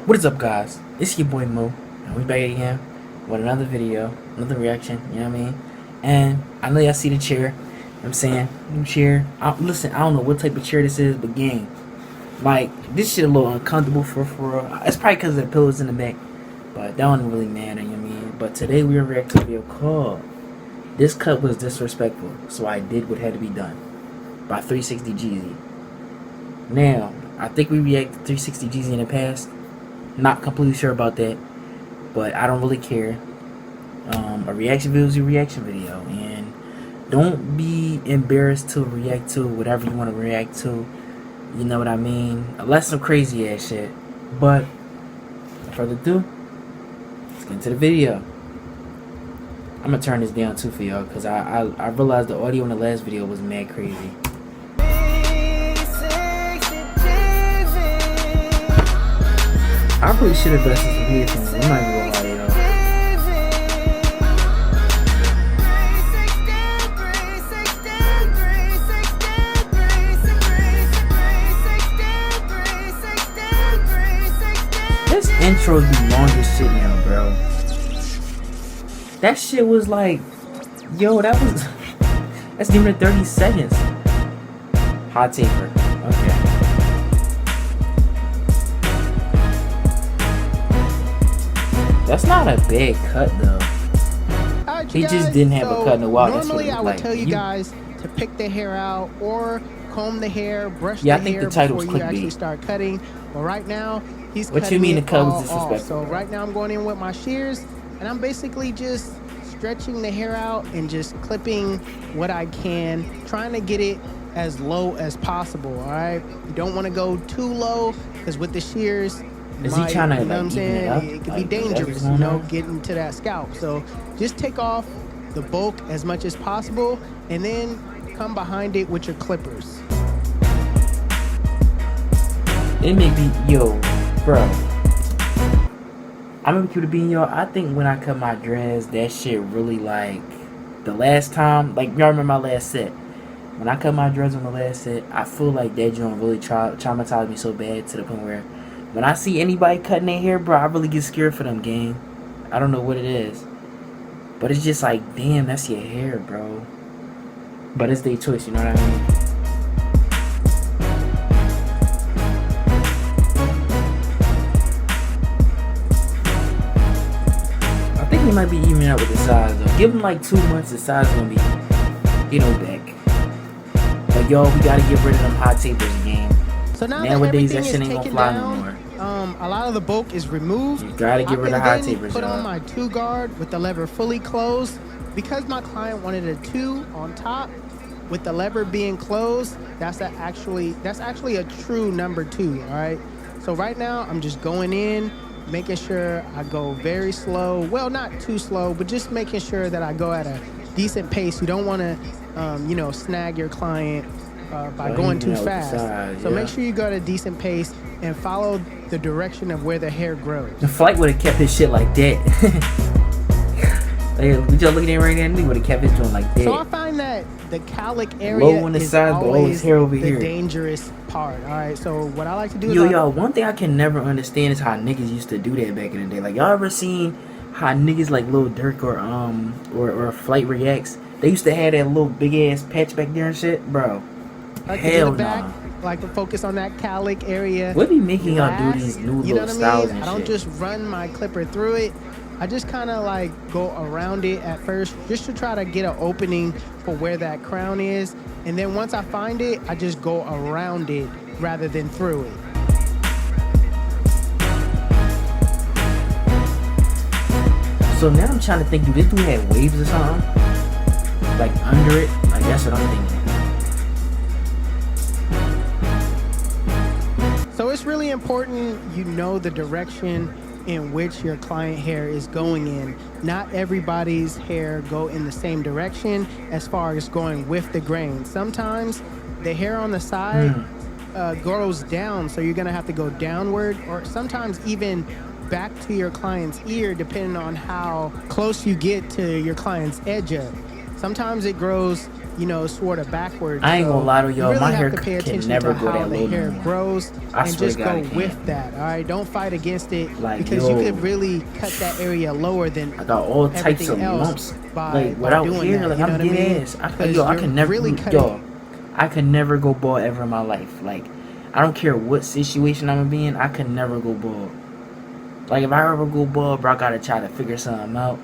What is up, guys? It's your boy Mo, and we back again with another video, another reaction, you know what I mean? And I know y'all see the chair, you know what I'm saying? New chair. Listen, I don't know what type of chair this is, but gang, like, this shit a little uncomfortable for it's probably because of the pillows in the back, but that don't really matter, you know what I mean? But today we are reacting to a video called This Cut Was Disrespectful, So I Did What Had to Be Done by 360jeezy. Now, I think we reacted to 360jeezy in the past. Not completely sure about that, but I don't really care. A reaction video is a reaction video, and don't be embarrassed to react to whatever you want to react to. You know what I mean? Unless some crazy ass shit. But without further ado, let's get into the video. I'm gonna turn this down too for y'all, because I realized the audio in the last video was mad crazy. I probably should have invested some headphones. I'm not even gonna lie, y'all. This intro is the longest shit now, bro. That shit was like, yo, that's even 30 seconds. Hot taper. Okay. That's not a bad cut though. He just didn't have a cut in a while. Normally I would tell you guys to pick the hair out or comb the hair, brush the hair before you actually start cutting. But right now he's cutting. What you mean the cut was disrespectful? So right now I'm going in with my shears and I'm basically just stretching the hair out and just clipping what I can, trying to get it as low as possible. All right, you don't want to go too low because with the shears, is he trying to, you know what I'm saying? It could be dangerous, you know, getting to that scalp. So just take off the bulk as much as possible and then come behind it with your clippers. It may be, yo, bro. I'm gonna keep it being, y'all. I think when I cut my dreads, that shit really, like, the last time, like, y'all remember my last set. When I cut my dreads on the last set, I feel like that joint really traumatized me so bad to the point where when I see anybody cutting their hair, bro, I really get scared for them, gang. I don't know what it is. But it's just like, damn, that's your hair, bro. But it's their choice, you know what I mean? I think he might be evening out with the size, though. Give him like 2 months, the size is gonna be, you know, back. But, yo, we gotta get rid of them hot tapers, gang. So now nowadays that shit ain't gonna fly no more. A lot of the bulk is removed. You gotta get rid of hot tapers. Put on my 2 guard with the lever fully closed. Because my client wanted a 2 on top with the lever being closed, that's actually a true number 2. All right. So right now I'm just going in, making sure I go very slow. Well, not too slow, but just making sure that I go at a decent pace. You don't want to, you know, snag your client by going too fast. So make sure you go at a decent pace and follow the direction of where the hair grows. The flight would have kept his shit like that. Like, we just looking at right now, we would have kept his joint like that. So I find that the cowlick area low on the is side, always hair over the here. Dangerous part. All right. So what I like to do is y'all, one thing I can never understand is how niggas used to do that back in the day. Like, y'all ever seen how niggas like Lil Durk or Flight Reacts? They used to have that little big ass patch back there and shit, bro. Like hell no. Nah. Like to focus on that cowlick area. What be making y'all do these new little styles and shit? I don't just run my clipper through it. I just kind of like go around it at first just to try to get an opening for where that crown is. And then once I find it, I just go around it rather than through it. So now I'm trying to think, do this dude have waves or something? Like under it? Like, that's what I'm thinking. So it's really important you know the direction in which your client hair is going in. Not everybody's hair go in the same direction as far as going with the grain. Sometimes the hair on the side grows down, so you're gonna have to go downward, or sometimes even back to your client's ear, depending on how close you get to your client's edge up. Sometimes it grows, sort of backwards. I ain't So gonna lie to you y'all, really my have hair to pay can attention never to go how that the low no hair more. grows I and swear to just God, go it with can't. that. All right, don't fight against it Like, because you yo, could really cut that area lower than I got all types everything of else lumps. by Like, without doing hair, that. like, You know I'm what I dead mean? ass. Because I you're can never, really cutting. yo, I could never go bald ever in my life. Like, I don't care what situation I'm gonna be in, I could never go bald. Like, if I ever go bald, bro, I gotta try to figure something out.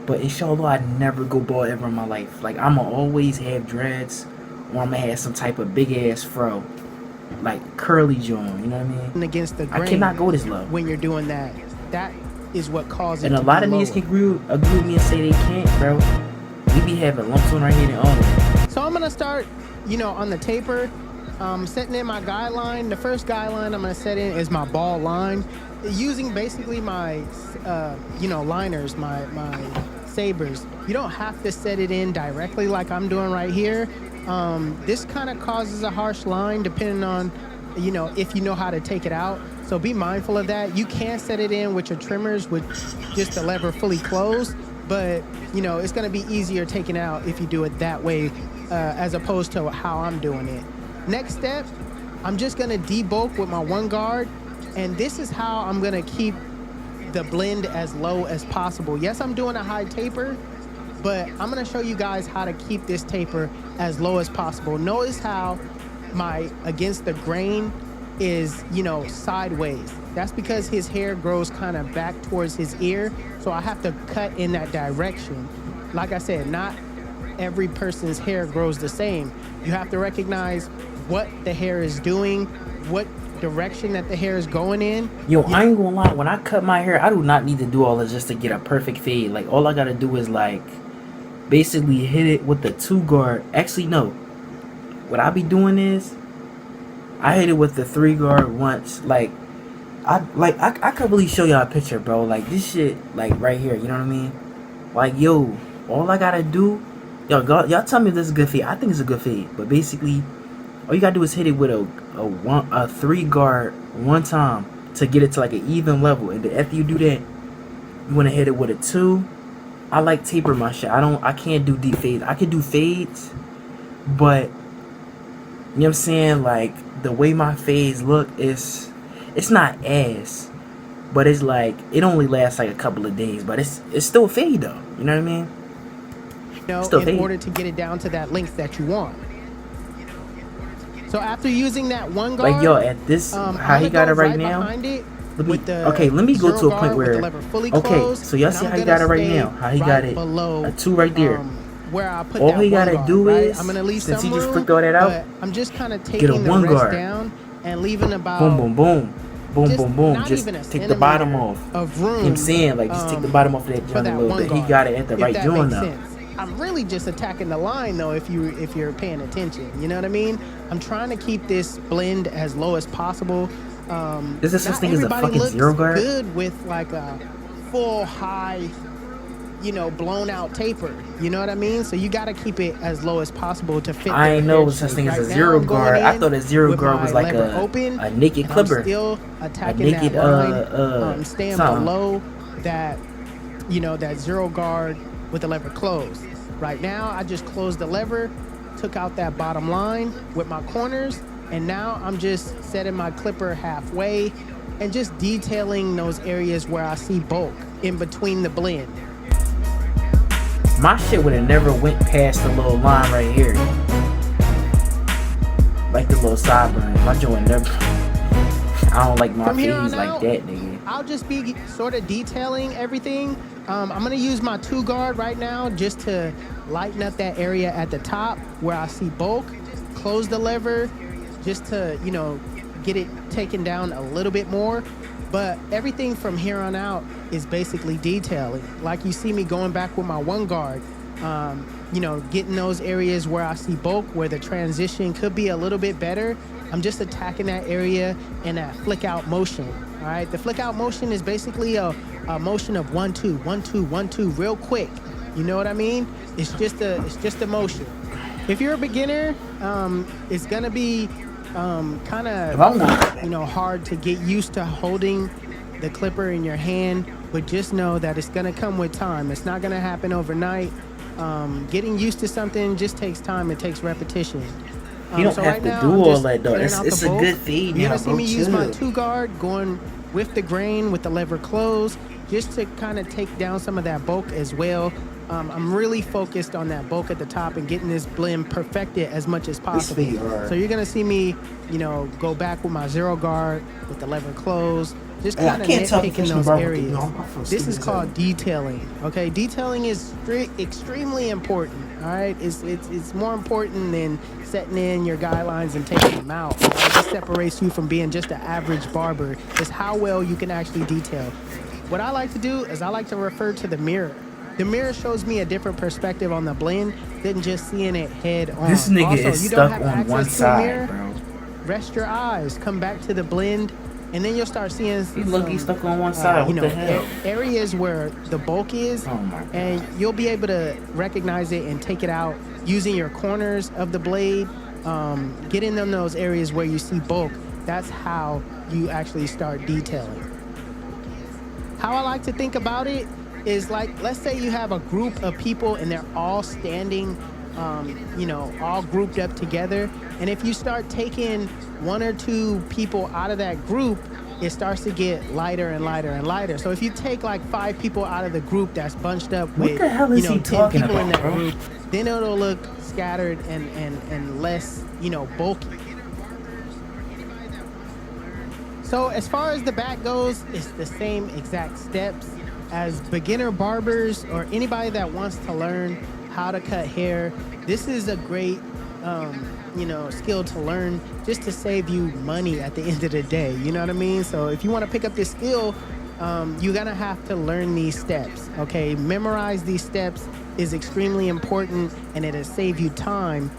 But inshallah, I never go bald ever in my life. Like, I'ma always have dreads, or I'ma have some type of big ass fro, like curly joint. You know what I mean? Against the I grain cannot go this low. when you're doing that. That is what causes And it a to lot be of niggas lower. can agree with me and say they can't, bro. We be having lumps on our head and all that. So I'm gonna start, on the taper, setting in my guideline. The first guideline I'm gonna set in is my ball line, using basically my, liners, my sabers. You don't have to set it in directly like I'm doing right here. This kind of causes a harsh line depending on, if you know how to take it out. So be mindful of that. You can set it in with your trimmers with just the lever fully closed, but it's going to be easier taking out if you do it that way, as opposed to how I'm doing it. Next step, I'm just going to debulk with my one guard, and this is how I'm going to keep the blend as low as possible. Yes, I'm doing a high taper, but I'm going to show you guys how to keep this taper as low as possible. Notice how my against the grain is, sideways. That's because his hair grows kind of back towards his ear, so I have to cut in that direction. Like I said, not every person's hair grows the same. You have to recognize what the hair is doing, what direction that the hair is going in. Yo, I ain't gonna lie, when I cut my hair, I do not need to do all this just to get a perfect fade. Like, all I gotta do is, like, basically hit it with the 2 guard. Actually, no. What I be doing is, I hit it with the 3 guard once. Like, I could really show y'all a picture, bro. Like, this shit, like, right here, you know what I mean? Like, yo, all I gotta do, y'all tell me if this is a good fade. I think it's a good fade. But basically, all you gotta do is hit it with a 3 guard one time to get it to like an even level. And then after you do that, you wanna hit it with a 2. I like taper my shit. I can't do deep fades. I can do fades, but you know what I'm saying? Like, the way my fades look it's not ass, but it's like it only lasts like a couple of days, but it's still a fade though. You know what I mean? Still In fade. order to get it down to that length that you want. So after using that one guard, Like, yo, at this how he got it right now. Okay, let me go to a point where so y'all see how he got it right now. How he got it a 2 right there. Where I put All that he one gotta guard, do right? is, I'm gonna leave since some he just room, flicked all that out, but I'm just kind of get taking a the 1 rest guard. down and leaving about Boom, boom, boom. Boom, just boom, boom. not Just even a take the bottom off. of room. You know what I'm saying? Like, just take the bottom off of that for joint a that little one bit. He guard, got it at the if right that joint makes now. sense. I'm really just attacking the line though, if you're paying attention. You know what I mean? I'm trying to keep this blend as low as possible. Is this such not thing as a everybody fucking looks 0 guard? good with like a full high, blown out taper. You know what I mean? So you got to keep it as low as possible to fit. I their ain't know hair such shape. thing as a Right now, 0 I'm going guard. I in thought a 0 with guard was my like lever open, a naked and clipper. I'm still attacking naked, that line, staying something. below that, that 0 guard with the lever closed. Right now, I just closed the lever, took out that bottom line with my corners, and now I'm just setting my clipper halfway and just detailing those areas where I see bulk in between the blend. My shit would have never went past the little line right here. Like the little sideburns. My joint never. I don't like my fades like that, nigga. I'll just be sort of detailing everything. I'm gonna use my 2 guard right now just to lighten up that area at the top where I see bulk. Close the lever just to, get it taken down a little bit more. But everything from here on out is basically detailing. Like you see me going back with my 1 guard, getting those areas where I see bulk, where the transition could be a little bit better. I'm just attacking that area in that flick out motion. All right, the flick out motion is basically a motion of 1 2 1 2 1 2 real quick. You know what I mean? It's just a motion. If you're a beginner, it's gonna be kind of hard to get used to holding the clipper in your hand, but just know that it's gonna come with time. It's not gonna happen overnight. Getting used to something just takes time. It takes repetition. You don't So have right to now, do I'm all just that though. clearing out It's the a bulk. good fade You're now, gonna see bro. me use my Chill. 2 guard going with the grain with the lever closed, just to kind of take down some of that bulk as well. I'm really focused on that bulk at the top and getting this blend perfected as much as This possible. fade hard. So you're gonna see me, go back with my 0 guard with the lever closed, just Hey, I kind of can't tell if nitpicking you're those barbecue. areas. No, I'm from This stupid is as called hell. detailing. Okay, detailing is extremely important. All right, it's more important than setting in your guidelines and taking them out. All right? This separates you from being just an average barber. Is how well you can actually detail. What I like to do is I like to refer to the mirror. The mirror shows me a different perspective on the blend than just seeing it head on. This nigga Also, is you don't stuck have on one access to a mirror. side, bro. Rest your eyes, come back to the blend, and then you'll start seeing He's lucky he's stuck on one side. What the hell? areas where the bulk is, Oh my God. and you'll be able to recognize it and take it out using your corners of the blade. Get in those areas where you see bulk. That's how you actually start detailing. How I like to think about it is like, let's say you have a group of people and they're all standing, all grouped up together. And if you start taking 1 or 2 people out of that group, it starts to get lighter and lighter and lighter. So if you take like 5 people out of the group that's bunched up with, What the hell is he 10 talking people in about, that bro? group, then it'll look scattered and less, bulky. So as far as the back goes, it's the same exact steps. As beginner barbers or anybody that wants to learn how to cut hair, this is a great, skill to learn just to save you money at the end of the day. You know what I mean? So if you want to pick up this skill, you're gonna have to learn these steps. Okay, memorize these steps is extremely important, and it'll save you time.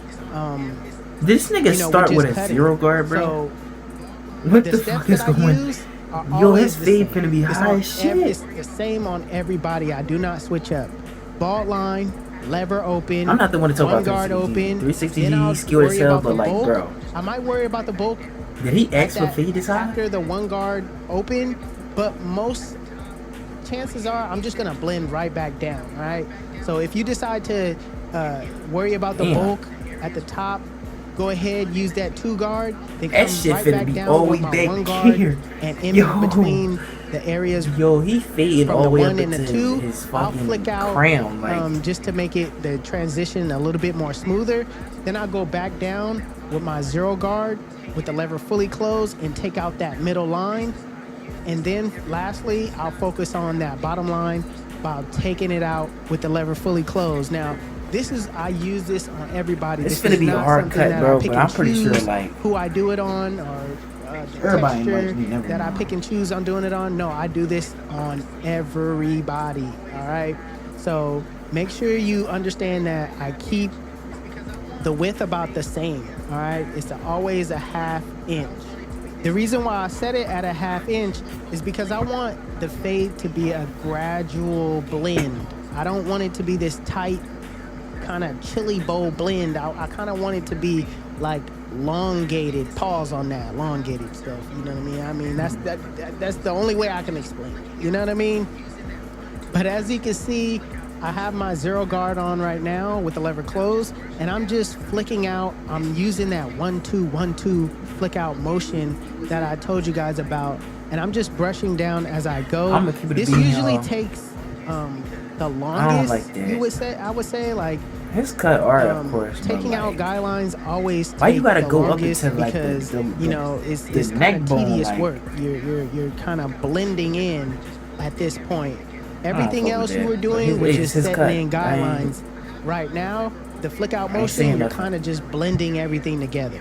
This nigga start with a cutting. 0 guard, bro. So What the the steps fuck is that I going? use are Yo, always his the fade same. finna be It's high on as shit. it's the same on everybody. I do not switch up. Bald line, lever open. I'm not the one to talk about 1 guard 360G. open. 360G, Then I'll he's skilled as worry hell, about but the like, bulk. bro. I might worry about the bulk Did he at ask for that- fade this high? after the 1 guard open, but most chances are I'm just gonna blend right back down. All right. So if you decide to worry about the Damn. bulk at the top, go ahead, use that 2 guard. Then That come shit right finna back be down all with the my way 1 back guard here. and in Yo. between the areas. Yo, he faded From all the the way 1 up and the into 2, his I'll fucking flick out crown, like. just to make it the transition a little bit more smoother. Then I'll go back down with my 0 guard with the lever fully closed and take out that middle line. And then lastly, I'll focus on that bottom line by taking it out with the lever fully closed. Now, I use this on everybody. It's This gonna is be a not hard something cut, that bro, I pick but and I'm pretty sure, choose like, who I do it on, or the everybody texture likes me, never that I mind. pick and choose on doing it on. No, I do this on everybody. All right. So make sure you understand that I keep the width about the same. All right. It's always a 1/2 inch. The reason why I set it at a 1/2 inch is because I want the fade to be a gradual blend. I don't want it to be this tight kind of chili bowl blend. I kind of want it to be like elongated. Pause on that, elongated stuff. You know what I mean? That's the only way I can explain it. You know what I mean? But as you can see, I have my 0 guard on right now with the lever closed, and I'm just flicking out. I'm using that 1-2, 1-2 flick out motion that I told you guys about, and I'm just brushing down as I go. I'ma keep it a This bean, usually y'all. takes the longest. like that. I would say like His cut art, of course. but, taking out like, guidelines always why you take gotta the go up longest into, like, because it's neck kind of bone, tedious like- work. You're kind of blending in at this point. Everything fuck else with you that. were But doing was just his setting cut. in guidelines. Right now, the flick out ain't saying motion, you're nothing. kind of just blending everything together.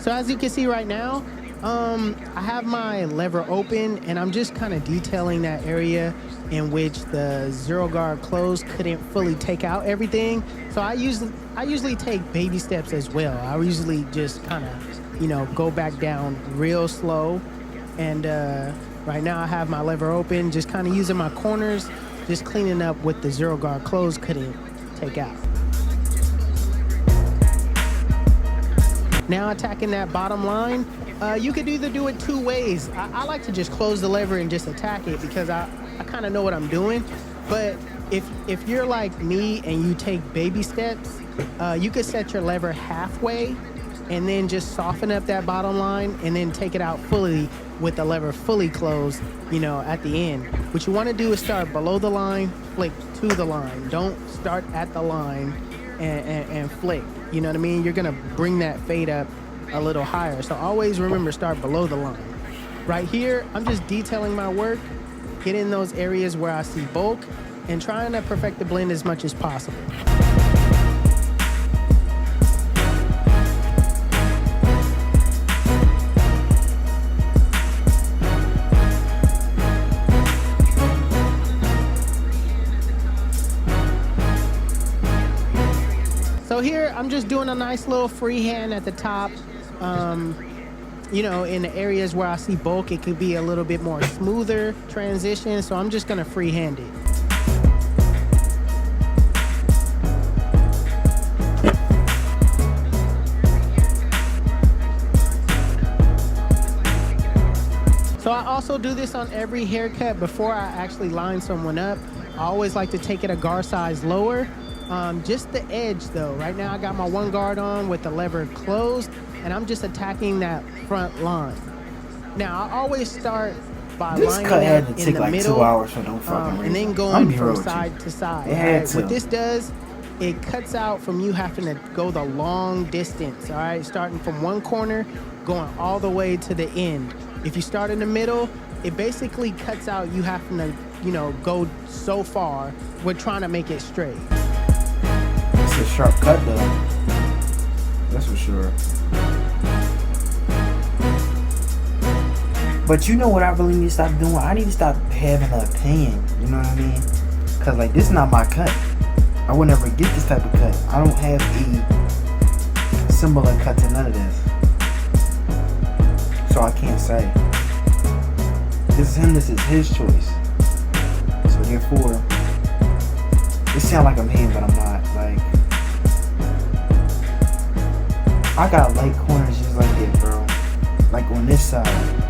So as you can see right now, I have my lever open, and I'm just kind of detailing that area in which the 0 guard closed couldn't fully take out everything. So I usually take baby steps as well. I usually just kind of, go back down real slow. And right now I have my lever open, just kind of using my corners, just cleaning up what the 0 guard closed couldn't take out. Now attacking that bottom line, you could either do it 2 ways. I like to just close the lever and just attack it because I kind of know what I'm doing. But if you're like me and you take baby steps, you could set your lever halfway and then just soften up that bottom line and then take it out fully with the lever fully closed, at the end. What you want to do is start below the line, flick to the line. Don't start at the line and flick. You know what I mean? You're going to bring that fade up a little higher. So always remember, start below the line. Right here, I'm just detailing my work, hitting those areas where I see bulk, and trying to perfect the blend as much as possible. So here, I'm just doing a nice little freehand at the top. In the areas where I see bulk, it could be a little bit more smoother transition. So I'm just gonna freehand it. So I also do this on every haircut before I actually line someone up. I always like to take it a guard size lower. Just the edge though. Right now I got my one guard on with the lever closed, and I'm just attacking that front line. Now I always start by lining up in the middle, 2 hours for no fucking reason. and then going from side to side. Right? What this does, it cuts out from you having to go the long distance. All right, starting from one corner, going all the way to the end. If you start in the middle, it basically cuts out you having to, go so far. We're trying to make it straight. It's a sharp cut though. That's for sure. But you know what I really need to stop doing? I need to stop having an opinion. You know what I mean? Cause like this is not my cut. I would never get this type of cut. I don't have a similar cut to none of this. So I can't say. This is him, this is his choice. So therefore, it sounds like I'm hating, but I'm not. Like, I got light corners just like that, bro. Like on this side.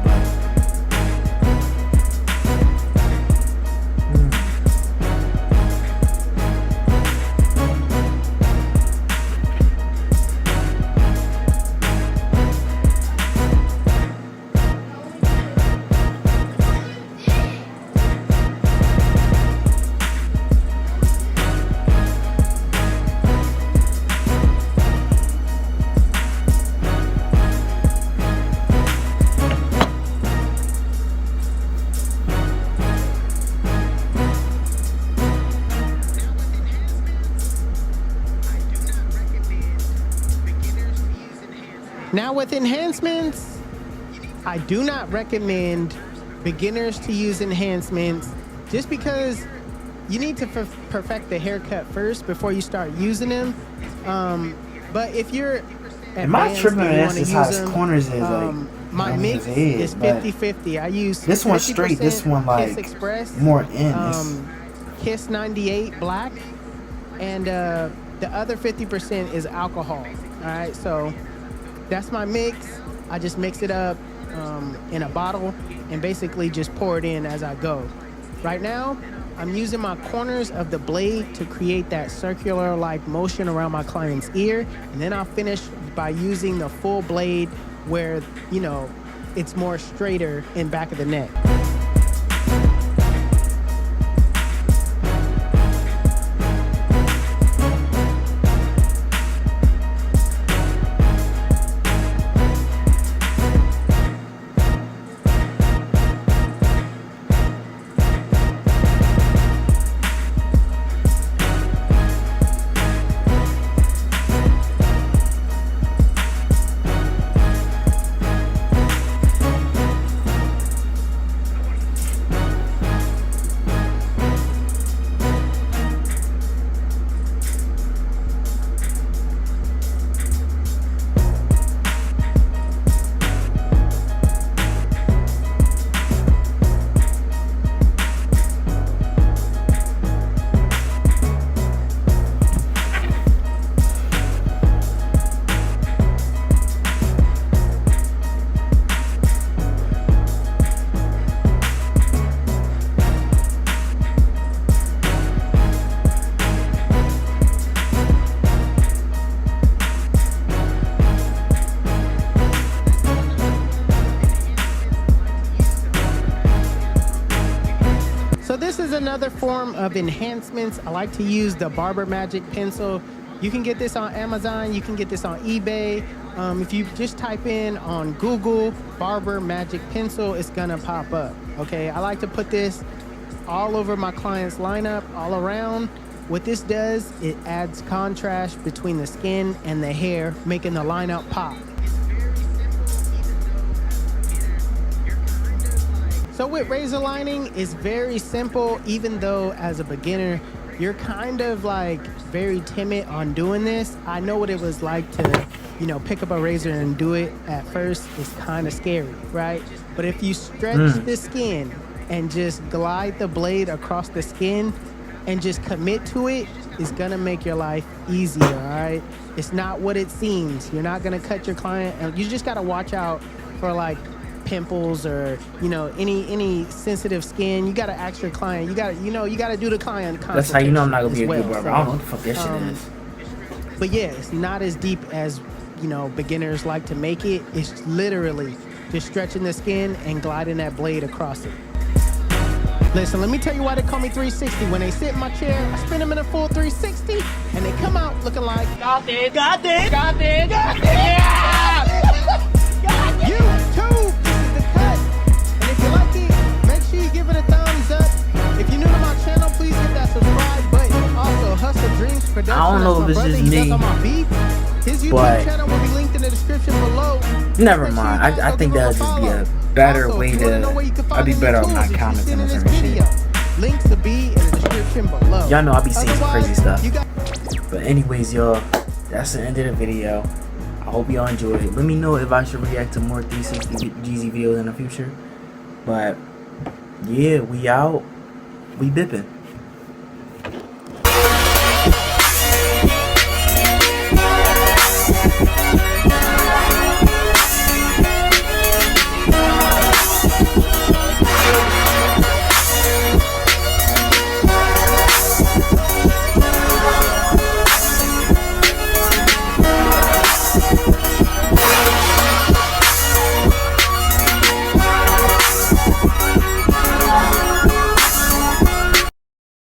Now with enhancements, I do not recommend beginners to use enhancements just because you need to perfect the haircut first before you start using them. But if you're advanced and you want to use them, corners is my mix is 50-50. I use this one straight, this one like Kiss Express, more in. Kiss 98 black, and the other 50% is alcohol. All right, so that's my mix. I just mix it up in a bottle and basically just pour it in as I go. Right now, I'm using my corners of the blade to create that circular-like motion around my client's ear, and then I'll finish by using the full blade where, it's more straighter in back of the neck. So this is another form of enhancements. I like to use the Barber Magic pencil. You can get this on Amazon. You can get this on eBay. If you just type in on Google Barber Magic pencil, it's gonna pop up. Okay, I like to put this all over my client's lineup, all around. What this does, it adds contrast between the skin and the hair, making the lineup pop. So with razor lining, it's very simple, even though as a beginner, you're kind of like very timid on doing this. I know what it was like to, pick up a razor and do it at first. It's kind of scary, right? But if you stretch the skin and just glide the blade across the skin and just commit to it, it's gonna make your life easier, all right? It's not what it seems. You're not gonna cut your client, and you just gotta watch out for like pimples or any sensitive skin. You gotta ask your client. You gotta do the client consultation. That's how you know I'm not gonna be a well. good barber. I don't know what the fuck that shit is. But yeah, it's not as deep as beginners like to make it. It's literally just stretching the skin and gliding that blade across it. Listen, let me tell you why they call me 360. When they sit in my chair, I spin them in a full 360, and they come out looking like got it. YouTube, this is the cut. And if you like it, make sure you give it a thumbs up. If you're new to my channel, please hit that subscribe button. Also, Hustle Dreams Production. I don't know if it's just me, his YouTube channel will be linked in the description below. Never mind. I think that would just be a better way to. I'd be better on not commenting on certain shit. Links to be in the description below. Y'all know I be seeing some crazy stuff. But anyways, y'all, that's the end of the video. I hope y'all enjoyed it. Let me know if I should react to more 360jeezy videos in the future. But yeah, we out. We bipping.